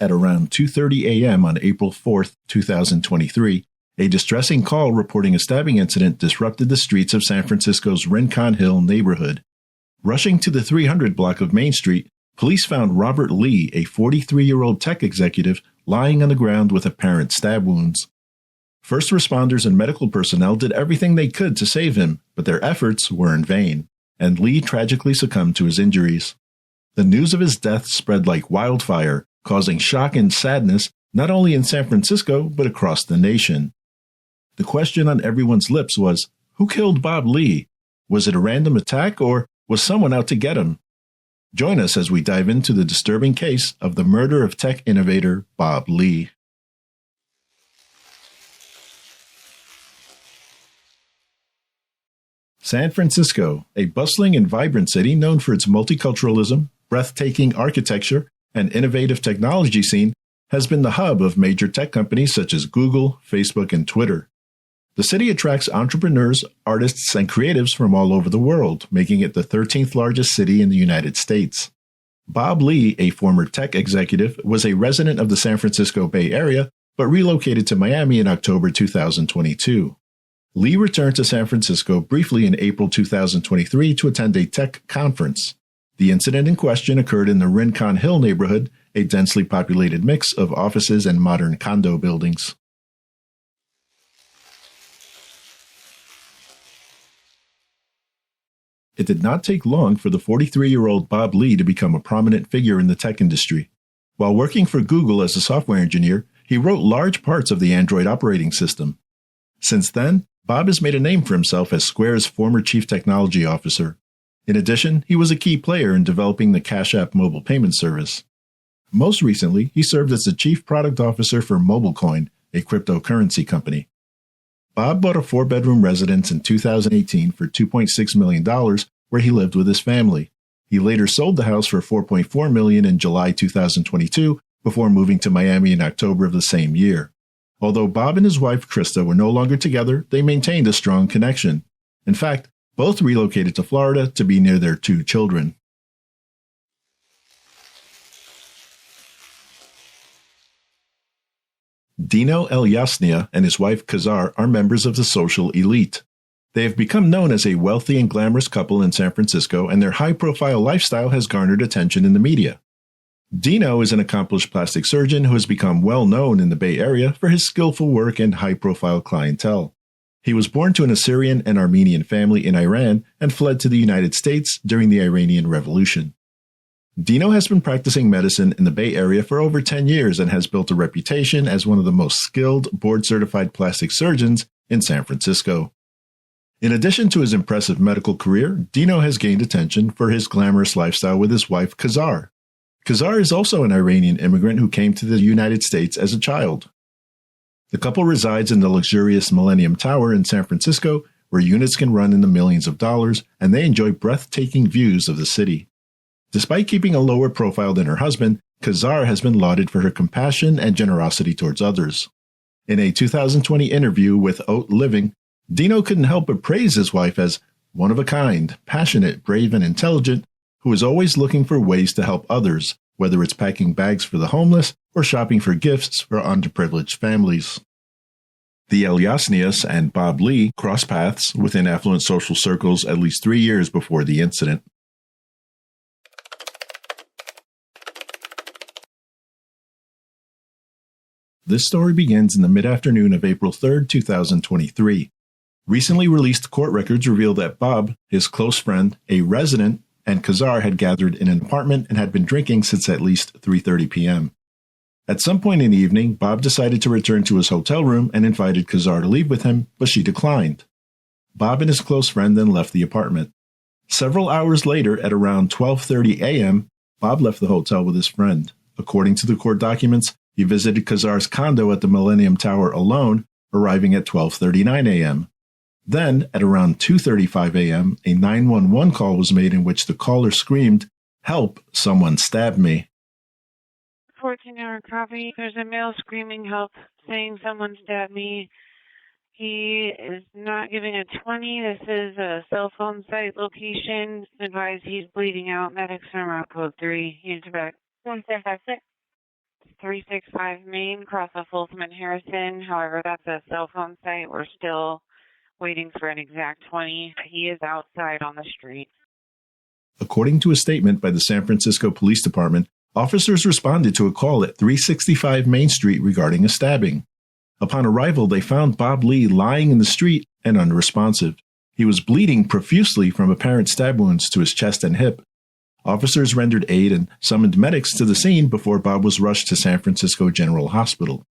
At around 2:30 a.m. on April 4, 2023, a distressing call reporting a stabbing incident disrupted the streets of San Francisco's Rincon Hill neighborhood. Rushing to the 300 block of Main Street, police found Robert Lee, a 43-year-old tech executive, lying on the ground with apparent stab wounds. First responders and medical personnel did everything they could to save him, but their efforts were in vain, and Lee tragically succumbed to his injuries. The news of his death spread like wildfire, causing shock and sadness not only in San Francisco, but across the nation. The question on everyone's lips was, who killed Bob Lee? Was it a random attack, or was someone out to get him? Join us as we dive into the disturbing case of the murder of tech innovator Bob Lee. San Francisco, a bustling and vibrant city known for its multiculturalism, breathtaking architecture, and innovative technology scene, has been the hub of major tech companies such as Google, Facebook, and Twitter. The city attracts entrepreneurs, artists, and creatives from all over the world, making it the 13th largest city in the United States. Bob Lee, a former tech executive, was a resident of the San Francisco Bay Area, but relocated to Miami in October 2022. Lee returned to San Francisco briefly in April 2023 to attend a tech conference. The incident in question occurred in the Rincon Hill neighborhood, a densely populated mix of offices and modern condo buildings. It did not take long for the 43-year-old Bob Lee to become a prominent figure in the tech industry. While working for Google as a software engineer, he wrote large parts of the Android operating system. Since then, Bob has made a name for himself as Square's former chief technology officer. In addition, he was a key player in developing the Cash App mobile payment service. Most recently, he served as the chief product officer for MobileCoin, a cryptocurrency company. Bob bought a 4-bedroom residence in 2018 for $2.6 million, where he lived with his family. He later sold the house for $4.4 million in July 2022 before moving to Miami in October of the same year. Although Bob and his wife Krista were no longer together, they maintained a strong connection. In fact, both relocated to Florida to be near their 2 children. Dino Elyasnia and his wife Kazar are members of the social elite. They have become known as a wealthy and glamorous couple in San Francisco, and their high-profile lifestyle has garnered attention in the media. Dino is an accomplished plastic surgeon who has become well known in the Bay Area for his skillful work and high-profile clientele. He was born to an Assyrian and Armenian family in Iran and fled to the United States during the Iranian Revolution. Dino has been practicing medicine in the Bay Area for over 10 years and has built a reputation as one of the most skilled, board-certified plastic surgeons in San Francisco. In addition to his impressive medical career, Dino has gained attention for his glamorous lifestyle with his wife Kazar. Kazar is also an Iranian immigrant who came to the United States as a child. The couple resides in the luxurious Millennium Tower in San Francisco, where units can run in the millions of dollars, and they enjoy breathtaking views of the city. Despite keeping a lower profile than her husband, Kazar has been lauded for her compassion and generosity towards others. In a 2020 interview with Haute Living, Dino couldn't help but praise his wife as one of a kind, passionate, brave, and intelligent, who is always looking for ways to help others, whether it's packing bags for the homeless or shopping for gifts for underprivileged families. The Elyasnias and Bob Lee crossed paths within affluent social circles at least 3 years before the incident. This story begins in the mid-afternoon of April 3, 2023. Recently released court records reveal that Bob, his close friend, a resident, and Kazar had gathered in an apartment and had been drinking since at least 3:30 p.m. At some point in the evening, Bob decided to return to his hotel room and invited Kazar to leave with him, but she declined. Bob and his close friend then left the apartment. Several hours later, at around 12:30 a.m., Bob left the hotel with his friend. According to the court documents, he visited Kazar's condo at the Millennium Tower alone, arriving at 12:39 a.m. Then, at around 2:35 a.m., a 911 call was made in which the caller screamed, "Help, someone stabbed me." 14-hour copy. There's a male screaming help, saying someone stabbed me. He is not giving a 20. This is a cell phone site location. Advise he's bleeding out. Medics are around code 3. Unit back. 1756. 365 Main, across of Folsom and Harrison. However, that's a cell phone site. We're still waiting for an exact 20. He is outside on the street. According to a statement by the San Francisco Police Department, officers responded to a call at 365 Main Street regarding a stabbing. Upon arrival, they found Bob Lee lying in the street and unresponsive. He was bleeding profusely from apparent stab wounds to his chest and hip. Officers rendered aid and summoned medics to the scene before Bob was rushed to San Francisco General Hospital.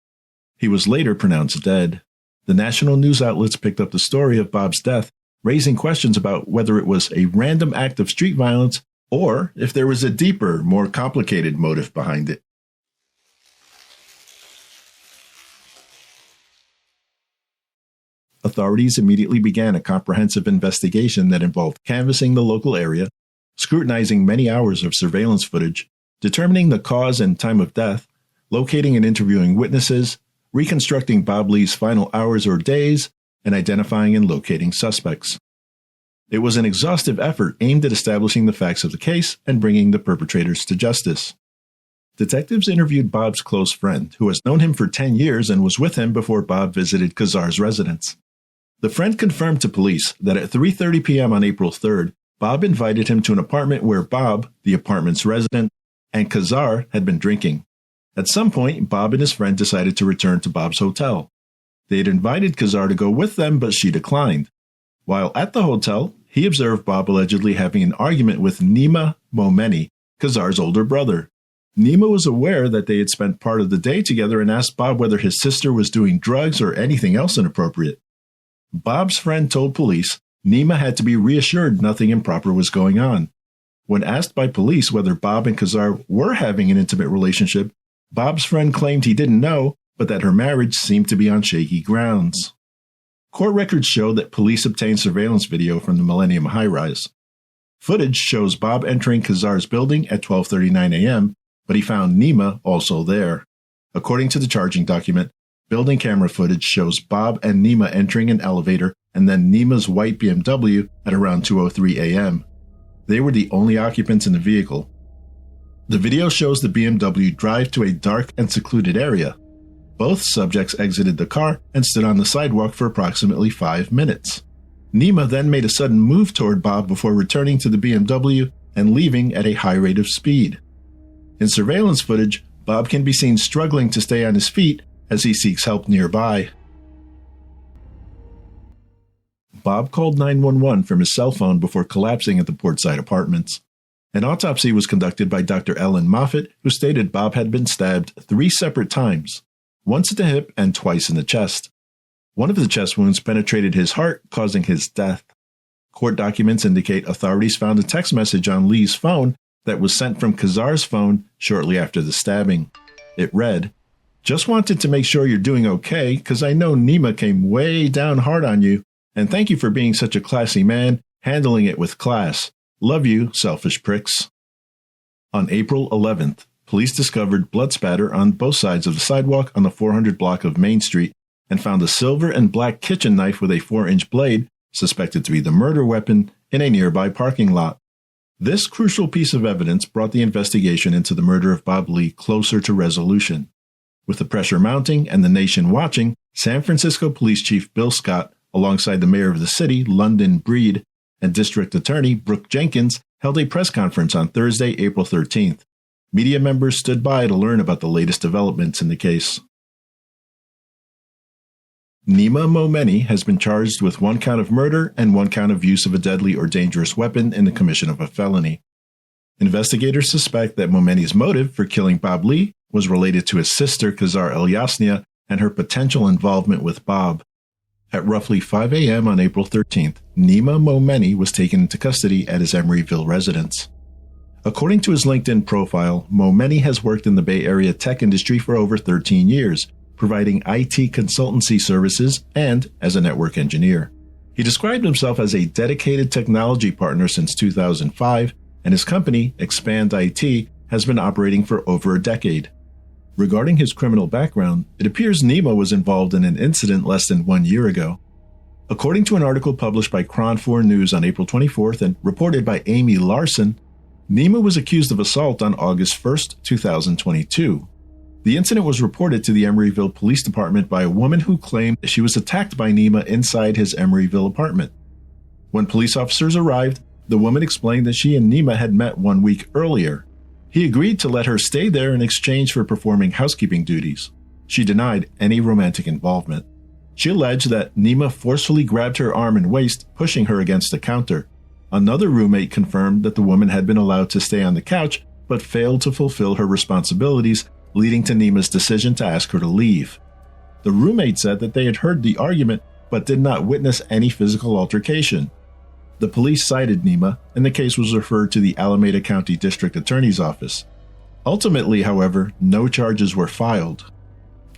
He was later pronounced dead. The national news outlets picked up the story of Bob's death, raising questions about whether it was a random act of street violence or if there was a deeper, more complicated motive behind it. Authorities immediately began a comprehensive investigation that involved canvassing the local area, scrutinizing many hours of surveillance footage, determining the cause and time of death, locating and interviewing witnesses, reconstructing Bob Lee's final hours or days, and identifying and locating suspects. It was an exhaustive effort aimed at establishing the facts of the case and bringing the perpetrators to justice. Detectives interviewed Bob's close friend, who has known him for 10 years and was with him before Bob visited Kazar's residence. The friend confirmed to police that at 3:30 p.m. on April 3rd, Bob invited him to an apartment where Bob, the apartment's resident, and Kazar had been drinking. At some point, Bob and his friend decided to return to Bob's hotel. They had invited Kazar to go with them, but she declined. While at the hotel, he observed Bob allegedly having an argument with Nima Momeni, Kazar's older brother. Nima was aware that they had spent part of the day together and asked Bob whether his sister was doing drugs or anything else inappropriate. Bob's friend told police Nima had to be reassured nothing improper was going on. When asked by police whether Bob and Kazar were having an intimate relationship, Bob's friend claimed he didn't know, but that her marriage seemed to be on shaky grounds. Court records show that police obtained surveillance video from the Millennium high-rise. Footage shows Bob entering Kazar's building at 12:39 a.m., but he found Nima also there. According to the charging document, building camera footage shows Bob and Nima entering an elevator and then Nima's white BMW at around 2:03 a.m. They were the only occupants in the vehicle. The video shows the BMW drive to a dark and secluded area. Both subjects exited the car and stood on the sidewalk for approximately 5 minutes. Nima then made a sudden move toward Bob before returning to the BMW and leaving at a high rate of speed. In surveillance footage, Bob can be seen struggling to stay on his feet as he seeks help nearby. Bob called 911 from his cell phone before collapsing at the Portside Apartments. An autopsy was conducted by Dr. Ellen Moffat, who stated Bob had been stabbed 3 separate times, once at the hip and twice in the chest. One of the chest wounds penetrated his heart, causing his death. Court documents indicate authorities found a text message on Lee's phone that was sent from Kazar's phone shortly after the stabbing. It read, "Just wanted to make sure you're doing okay, because I know Nima came way down hard on you, and thank you for being such a classy man, handling it with class. Love you, selfish pricks." On April 11th, police discovered blood spatter on both sides of the sidewalk on the 400 block of Main Street and found a silver and black kitchen knife with a 4-inch blade, suspected to be the murder weapon, in a nearby parking lot. This crucial piece of evidence brought the investigation into the murder of Bob Lee closer to resolution. With the pressure mounting and the nation watching, San Francisco Police Chief Bill Scott, alongside the mayor of the city, London Breed, and District Attorney Brooke Jenkins, held a press conference on Thursday, April 13th. Media members stood by to learn about the latest developments in the case. Nima Momeni has been charged with 1 count of murder and 1 count of use of a deadly or dangerous weapon in the commission of a felony. Investigators suspect that Momeni's motive for killing Bob Lee was related to his sister Kazar Elyasnia and her potential involvement with Bob. At roughly 5 a.m. on April 13th, Nima Momeni was taken into custody at his Emeryville residence. According to his LinkedIn profile, Momeni has worked in the Bay Area tech industry for over 13 years, providing IT consultancy services and as a network engineer. He described himself as a dedicated technology partner since 2005, and his company, Expand IT, has been operating for over a decade. Regarding his criminal background, it appears Nima was involved in an incident less than 1 year ago. According to an article published by Cron 4 News on April 24th and reported by Amy Larson, Nima was accused of assault on August 1st, 2022. The incident was reported to the Emeryville Police Department by a woman who claimed she was attacked by Nima inside his Emeryville apartment. When police officers arrived, the woman explained that she and Nima had met 1 week earlier. He agreed to let her stay there in exchange for performing housekeeping duties. She denied any romantic involvement. She alleged that Nima forcefully grabbed her arm and waist, pushing her against the counter. Another roommate confirmed that the woman had been allowed to stay on the couch, but failed to fulfill her responsibilities, leading to Nima's decision to ask her to leave. The roommate said that they had heard the argument, but did not witness any physical altercation. The police cited Nima, and the case was referred to the Alameda County District Attorney's Office. Ultimately, however, no charges were filed.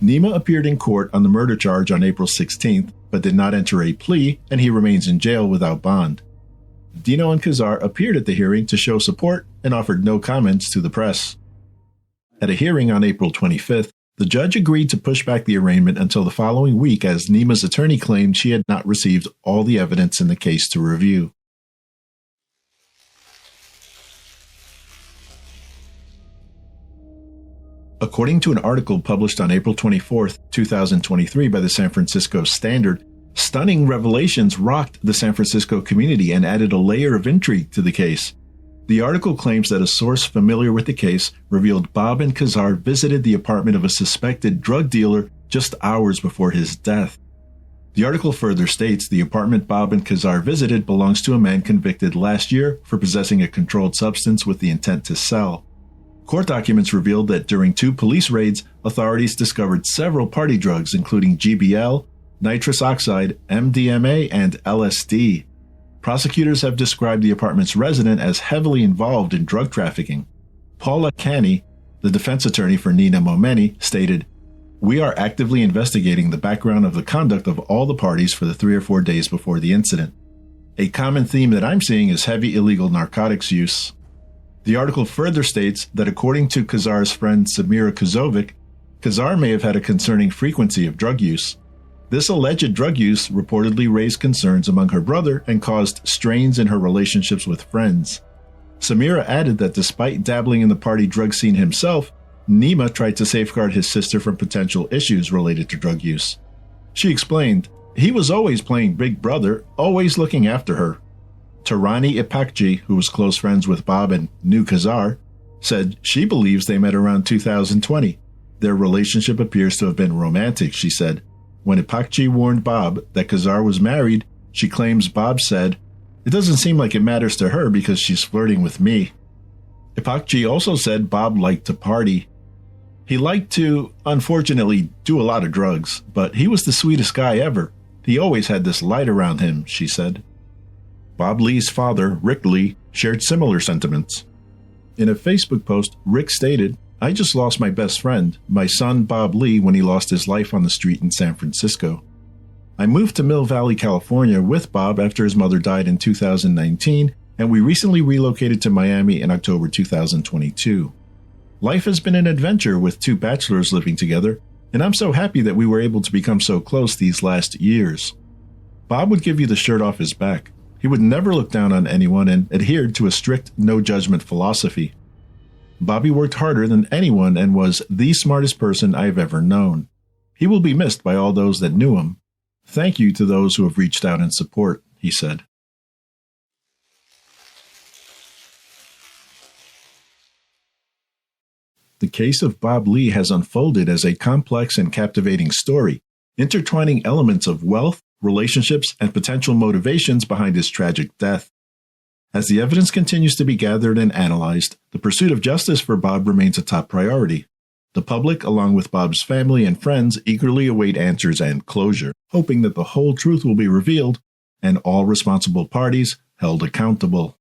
Nima appeared in court on the murder charge on April 16th, but did not enter a plea, and he remains in jail without bond. Dino and Kazar appeared at the hearing to show support and offered no comments to the press. At a hearing on April 25th, the judge agreed to push back the arraignment until the following week as Nima's attorney claimed she had not received all the evidence in the case to review. According to an article published on April 24, 2023 by the San Francisco Standard, stunning revelations rocked the San Francisco community and added a layer of intrigue to the case. The article claims that a source familiar with the case revealed Bob and Kazar visited the apartment of a suspected drug dealer just hours before his death. The article further states the apartment Bob and Kazar visited belongs to a man convicted last year for possessing a controlled substance with the intent to sell. Court documents revealed that during 2 police raids, authorities discovered several party drugs including GBL, nitrous oxide, MDMA, and LSD. Prosecutors have described the apartment's resident as heavily involved in drug trafficking. Paula Canny, the defense attorney for Nina Momeni, stated, "We are actively investigating the background of the conduct of all the parties for the 3 or 4 days before the incident. A common theme that I'm seeing is heavy illegal narcotics use." The article further states that according to Kazar's friend Samira Kuzovic, Kazar may have had a concerning frequency of drug use. This alleged drug use reportedly raised concerns among her brother and caused strains in her relationships with friends. Samira added that despite dabbling in the party drug scene himself, Nima tried to safeguard his sister from potential issues related to drug use. She explained, "He was always playing big brother, always looking after her." Tarani Ipakji, who was close friends with Bob and knew Kazar, said she believes they met around 2020. Their relationship appears to have been romantic, she said. When Ipakji warned Bob that Kazar was married, she claims Bob said, "It doesn't seem like it matters to her because she's flirting with me." Ipakji also said Bob liked to party. He liked to, unfortunately, do a lot of drugs, but he was the sweetest guy ever. He always had this light around him, she said. Bob Lee's father, Rick Lee, shared similar sentiments. In a Facebook post, Rick stated, "I just lost my best friend, my son Bob Lee, when he lost his life on the street in San Francisco. I moved to Mill Valley, California with Bob after his mother died in 2019, and we recently relocated to Miami in October 2022. Life has been an adventure with 2 bachelors living together, and I'm so happy that we were able to become so close these last years. Bob would give you the shirt off his back. He would never look down on anyone and adhered to a strict no-judgment philosophy. Bobby worked harder than anyone and was the smartest person I've ever known. He will be missed by all those that knew him. Thank you to those who have reached out in support," he said. The case of Bob Lee has unfolded as a complex and captivating story, intertwining elements of wealth, relationships, and potential motivations behind his tragic death. As the evidence continues to be gathered and analyzed, the pursuit of justice for Bob remains a top priority. The public, along with Bob's family and friends, eagerly await answers and closure, hoping that the whole truth will be revealed and all responsible parties held accountable.